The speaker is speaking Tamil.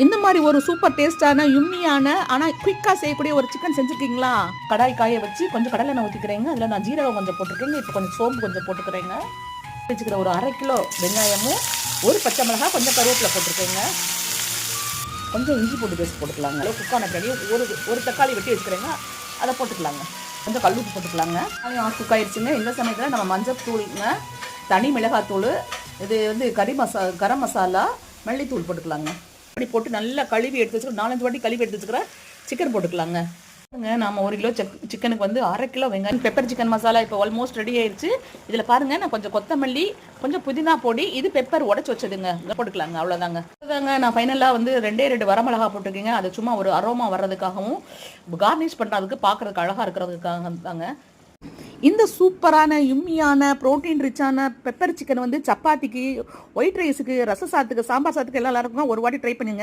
இந்த மாதிரி ஒரு சூப்பர் டேஸ்டான யும்மியான ஆனால் குயிக்காக செய்யக்கூடிய ஒரு சிக்கன் செஞ்சுருக்கீங்களா? கடாய் காய வச்சு கொஞ்சம் கடலை எண்ணெய் ஊற்றிக்கிறேங்க. அதில் நான் ஜீரகம் கொஞ்சம் போட்டுருக்கேங்க. இப்போ கொஞ்சம் சோம்பு கொஞ்சம் போட்டுக்கிறேங்க. வச்சுக்கிற ஒரு 1/2 கிலோ வெங்காயமும் ஒரு பச்சை மிளகாய் கொஞ்சம் கருவேப்பிலை போட்டிருக்கேங்க. கொஞ்சம் இஞ்சி பூண்டு பேஸ்ட் போட்டுக்கலாங்க. குக்கான பின்னாடி ஒரு தக்காளி வெட்டி வச்சுக்கிறேங்க. அதை போட்டுக்கலாங்க. கொஞ்சம் கல் உப்பு போட்டுக்கலாங்க. குக் ஆயிடுச்சுங்க. இந்த சமயத்தில் நம்ம மஞ்சள் தூளுங்க, தனி மிளகாத்தூள், இது வந்து கரம் மசாலா, மல்லித்தூள் போட்டுக்கலாங்க. அப்படி போட்டு நல்லா கழுவி எடுத்து வச்சுக்கிறோம். 4-5 வாட்டி கழுவி எடுத்து வச்சுக்கிறேன். சிக்கன் போட்டுக்கலாங்க. நம்ம 1 கிலோ சிக்கனுக்கு வந்து 1/2 கிலோ வெங்காயம், பெப்பர் சிக்கன் மசாலா இப்போ ஆல்மோஸ்ட் ரெடி ஆயிடுச்சு. இதில் பாருங்கள், நான் கொஞ்சம் கொத்தமல்லி, கொஞ்சம் புதினா பொடி, இது பெப்பர் உடச்சி வச்சதுங்க, போட்டுக்கலாங்க. அவ்வளோதாங்க. நான் ஃபைனலாக வந்து 2 வரமிளகா போட்டிருக்கீங்க. அது சும்மா ஒரு அரோமா வர்றதுக்காகவும் கார்னிஷ் பண்ணுறதுக்கு பார்க்குறதுக்கு அழகாக இருக்கிறதுக்காக தாங்க. இந்த சூப்பரான யும்மியான ப்ரோட்டீன் ரிச்சான பெப்பர் சிக்கன் வந்து சப்பாத்திக்கு, ஒயிட் ரைஸுக்கு, ரச சாத்துக்கு, சாம்பார் சாத்துக்கு எல்லாம் இருக்கும். ஒரு வாட்டி ட்ரை பண்ணுங்க.